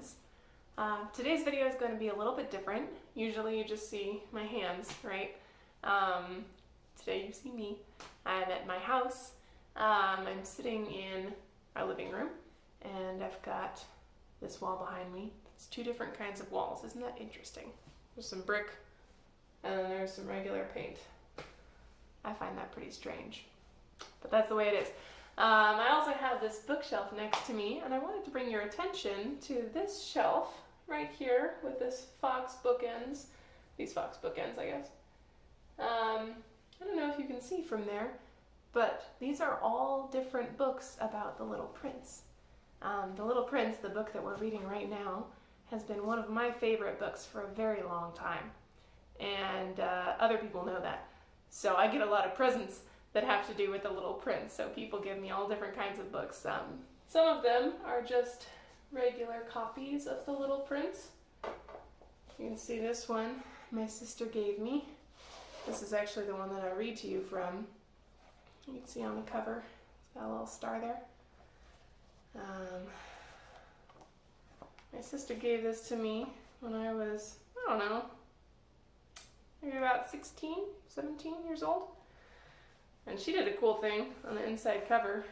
prints. Today's video is going to be a little bit different. Usually you just see my hands, right? Today you see me. I'm at my house. I'm sitting in our living room, and I've got this wall behind me. It's two different kinds of walls. Isn't that interesting? There's some brick, and then there's some regular paint. I find that pretty strange, but that's the way it is. I also have this bookshelf next to me, and I wanted to bring your attention to this shelf right here with this fox bookends. These fox bookends, I guess. I don't know if you can see from there, but these are all different books about The Little Prince. The Little Prince, the book that we're reading right now, has been one of my favorite books for a very long time, and other people know that. So I get a lot of presents that have to do with The Little Prince, so people give me all different kinds of books. Some of them are just regular copies of The Little Prince. You can see this one my sister gave me. This is actually the one that I read to you from. You can see on the cover, it's got a little star there. My sister gave this to me when I was, I don't know, maybe about 16, 17 years old. And she did a cool thing on the inside cover.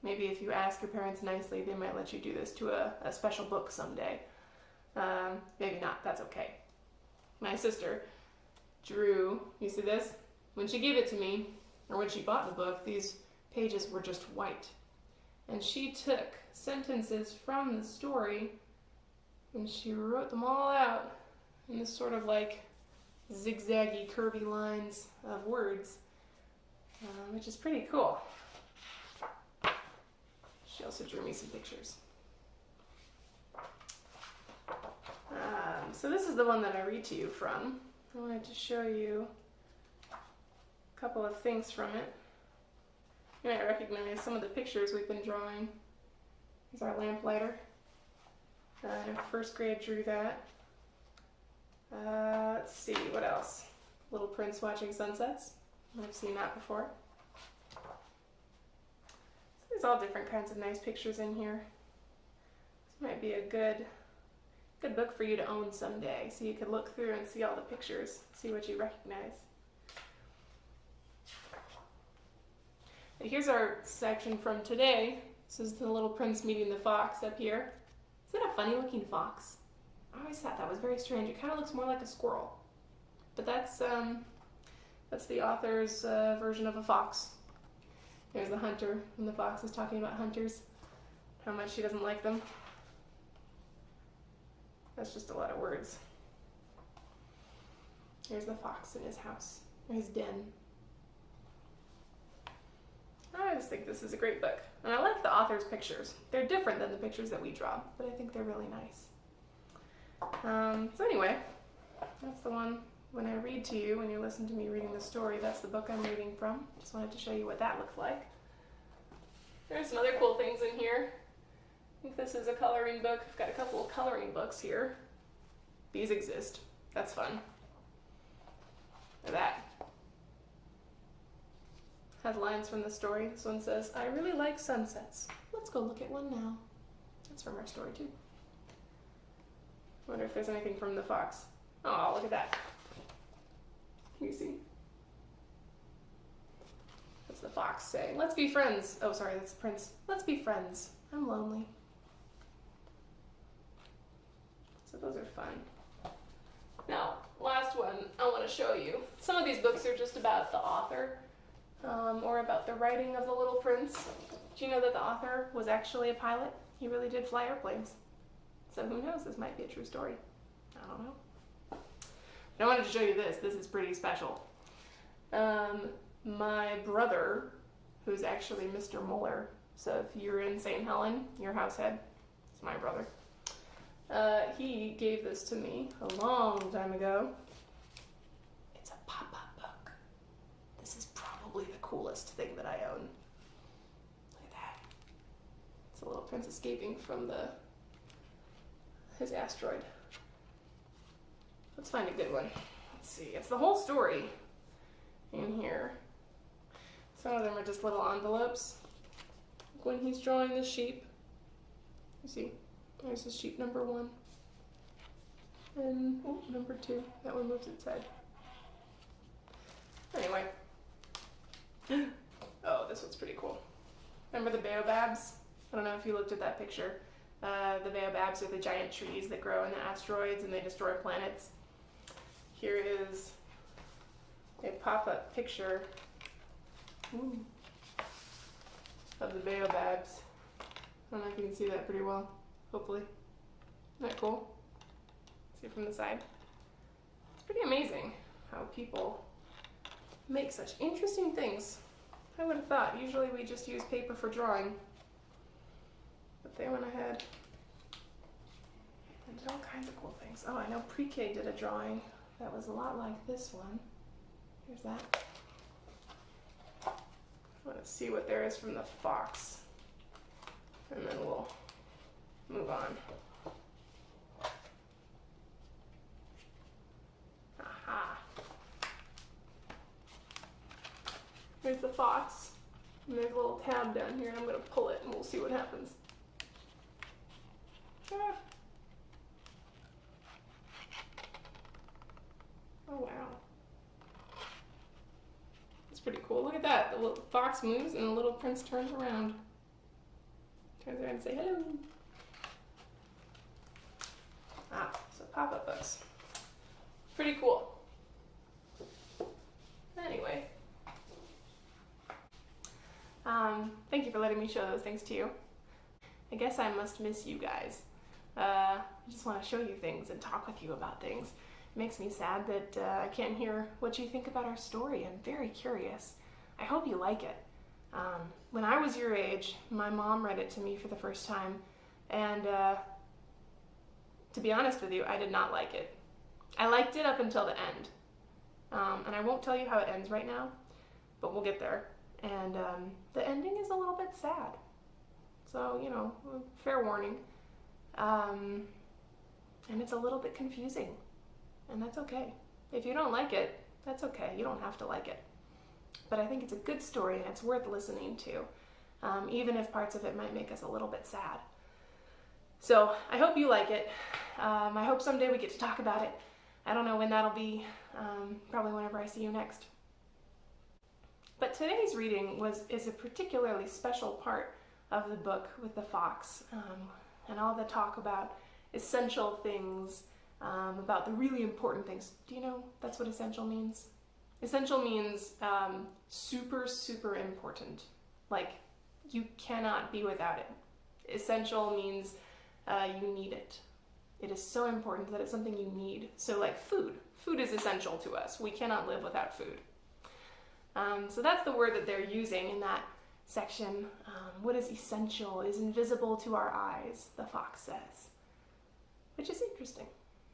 Maybe if you ask your parents nicely, they might let you do this to a special book someday. Maybe not, that's okay. My sister drew, you see this? When she gave it to me, or when she bought the book, these pages were just white. And she took sentences from the story and she wrote them all out in this sort of like zigzaggy, curvy lines of words, which is pretty cool. She also drew me some pictures. So this is the one that I read to you from. I wanted to show you a couple of things from it. You might recognize some of the pictures we've been drawing. Here's our lamplighter. In first grade drew that. Let's see, what else? Little Prince watching sunsets. I've seen that before. So there's all different kinds of nice pictures in here. This might be a good book for you to own someday, so you could look through and see all the pictures, see what you recognize. And here's our section from today. This is the Little Prince meeting the fox up here. Isn't that a funny looking fox? I always thought that was very strange. It kind of looks more like a squirrel. But that's the author's version of a fox. There's the hunter, and the fox is talking about hunters, how much she doesn't like them. That's just a lot of words. Here's the fox in his house, or his den. I just think this is a great book. And I like the author's pictures. They're different than the pictures that we draw, but I think they're really nice. So anyway, that's the one when I read to you, when you listen to me reading the story, that's the book I'm reading from. Just wanted to show you what that looked like. There's some other cool things in here. I think this is a coloring book. I've got a couple of coloring books here. These exist. That's fun. Look at that. Has lines from the story. This one says, "I really like sunsets. Let's go look at one now." That's from our story too. Wonder if there's anything from the fox. Oh, look at that. You see? That's the fox saying, "Let's be friends." Oh, sorry, that's the prince. "Let's be friends. I'm lonely." So those are fun. Now, last one I want to show you. Some of these books are just about the author, or about the writing of The Little Prince. Do you know that the author was actually a pilot? He really did fly airplanes. So who knows, this might be a true story. I don't know. But I wanted to show you this. This is pretty special. My brother, who's actually Mr. Muller, so if you're in St. Helen, your house head, it's my brother. He gave this to me a long time ago. It's a pop-up book. This is probably the coolest thing that I own. Look at that. It's a little prince escaping from his asteroid. Let's find a good one. Let's see. It's the whole story in here. Some of them are just little envelopes. When he's drawing the sheep, you see, There's the sheep number 1. And number 2. That one moves its head. Anyway. Oh, this one's pretty cool. Remember the baobabs? I don't know if you looked at that picture. The baobabs are the giant trees that grow in the asteroids and they destroy planets. Here is a pop-up picture of the baobabs. I don't know if you can see that pretty well, hopefully. Isn't that cool? See it from the side? It's pretty amazing how people make such interesting things. I would have thought, usually we just use paper for drawing. But they went ahead and did all kinds of cool things. Oh, I know Pre-K did a drawing that was a lot like this one. Here's that. I want to see what there is from the fox. And then we'll move on. Aha. There's the fox. And there's a little tab down here, and I'm going to pull it and we'll see what happens. Ah. Oh wow. That's pretty cool. Look at that. The little fox moves and the little prince turns around. Turns around and say hello. Ah, so pop-up books. Pretty cool. Anyway. Thank you for letting me show those things to you. I guess I must miss you guys. I just want to show you things and talk with you about things. It makes me sad that I can't hear what you think about our story. I'm very curious. I hope you like it. When I was your age, my mom read it to me for the first time, and to be honest with you, I did not like it. I liked it up until the end. And I won't tell you how it ends right now, but we'll get there. And the ending is a little bit sad. So, you know, fair warning. And it's a little bit confusing. And that's okay. If you don't like it, that's okay. You don't have to like it. But I think it's a good story and it's worth listening to, even if parts of it might make us a little bit sad. So I hope you like it. I hope someday we get to talk about it. I don't know when that'll be, probably whenever I see you next. But today's reading is a particularly special part of the book with the fox, and all the talk about essential things, about the really important things. Do you know that's what essential means? Essential means super, super important. Like, you cannot be without it. Essential means you need it. It is so important that it's something you need. So like food. Food is essential to us. We cannot live without food. So that's the word that they're using in that section. What is essential is invisible to our eyes, the fox says. Which is interesting.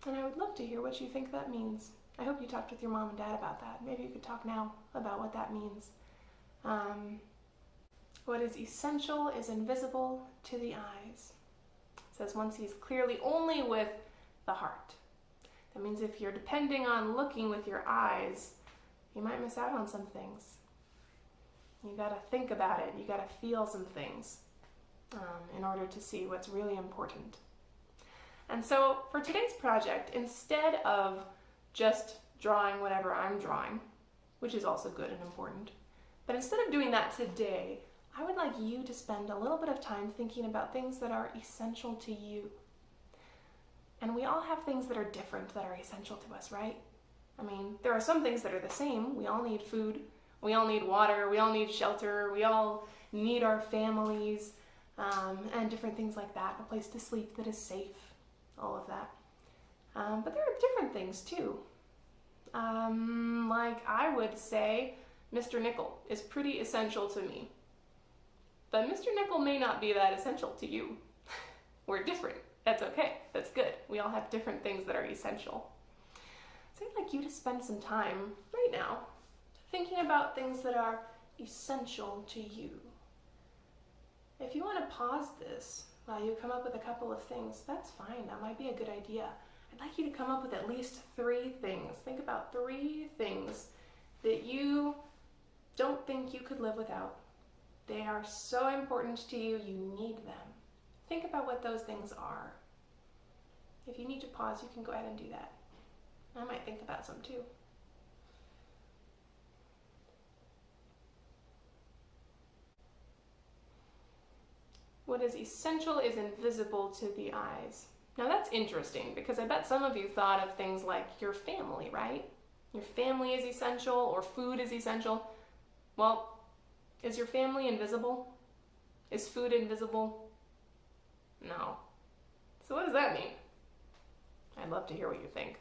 And I would love to hear what you think that means. I hope you talked with your mom and dad about that. Maybe you could talk now about what that means. What is essential is invisible to the eyes. It says one sees clearly only with the heart. That means if you're depending on looking with your eyes, you might miss out on some things. You gotta think about it. You gotta feel some things in order to see what's really important. And so for today's project, instead of just drawing whatever I'm drawing, which is also good and important, but instead of doing that today, I would like you to spend a little bit of time thinking about things that are essential to you. And we all have things that are different that are essential to us, right? I mean, there are some things that are the same. We all need food, we all need water, we all need shelter, we all need our families, and different things like that, a place to sleep that is safe, all of that. But there are different things too. Like I would say Mr. Nicol is pretty essential to me. But Mr. Nicol may not be that essential to you. We're different. That's okay. That's good. We all have different things that are essential. So I'd like you to spend some time right now thinking about things that are essential to you. If you want to pause this while you come up with a couple of things, that's fine. That might be a good idea. I'd like you to come up with at least 3 things. Think about 3 things that you don't think you could live without. They are so important to you, you need them. Think about what those things are. If you need to pause, you can go ahead and do that. I might think about some too. What is essential is invisible to the eyes. Now that's interesting because I bet some of you thought of things like your family, right? Your family is essential or food is essential. Well, is your family invisible? Is food invisible? No. So what does that mean? I'd love to hear what you think.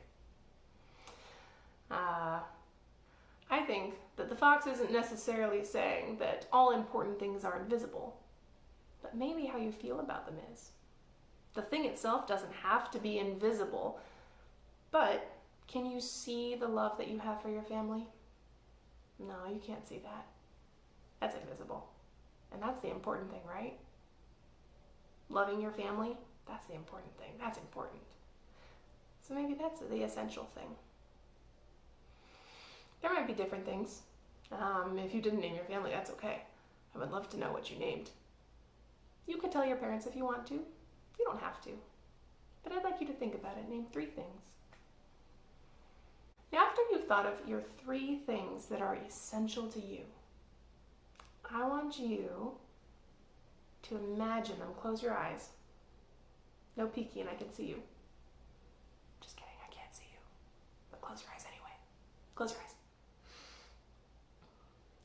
I think that the fox isn't necessarily saying that all important things are invisible, but maybe how you feel about them is. The thing itself doesn't have to be invisible, but can you see the love that you have for your family? No, you can't see that. That's invisible. And that's the important thing, right? Loving your family, that's the important thing. That's important. So maybe that's the essential thing. There might be different things. If you didn't name your family, that's okay. I would love to know what you named. You could tell your parents if you want to. You don't have to. But I'd like you to think about it. Name 3 things. Now, after you've thought of your 3 things that are essential to you, I want you to imagine them. Close your eyes. No peeking, I can see you. Just kidding, I can't see you. But close your eyes anyway. Close your eyes.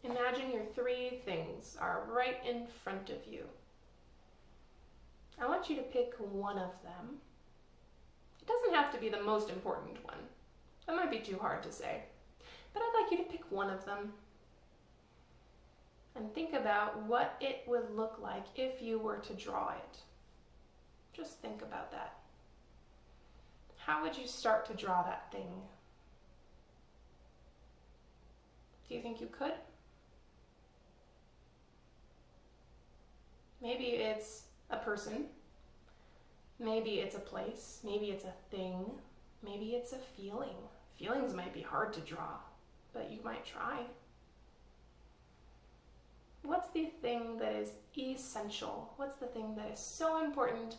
Imagine your 3 things are right in front of you. I want you to pick one of them. It doesn't have to be the most important one. That might be too hard to say. But I'd like you to pick one of them and think about what it would look like if you were to draw it. Just think about that. How would you start to draw that thing? Do you think you could? Maybe it's a person. Maybe it's a place. Maybe it's a thing. Maybe it's a feeling. Feelings might be hard to draw, but you might try. What's the thing that is essential? What's the thing that is so important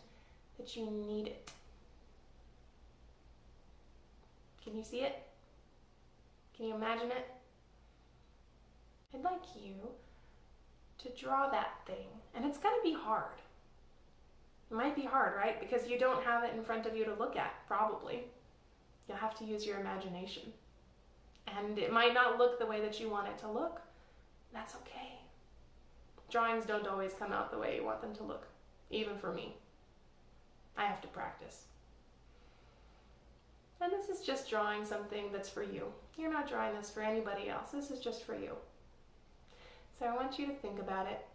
that you need it? Can you see it? Can you imagine it? I'd like you to draw that thing, and it's going to be hard. It might be hard, right? Because you don't have it in front of you to look at, probably. You'll have to use your imagination. And it might not look the way that you want it to look. That's okay. Drawings don't always come out the way you want them to look, even for me. I have to practice. And this is just drawing something that's for you. You're not drawing this for anybody else. This is just for you. So I want you to think about it.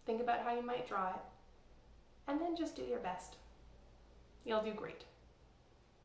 Think about how you might draw it. And then just do your best. You'll do great.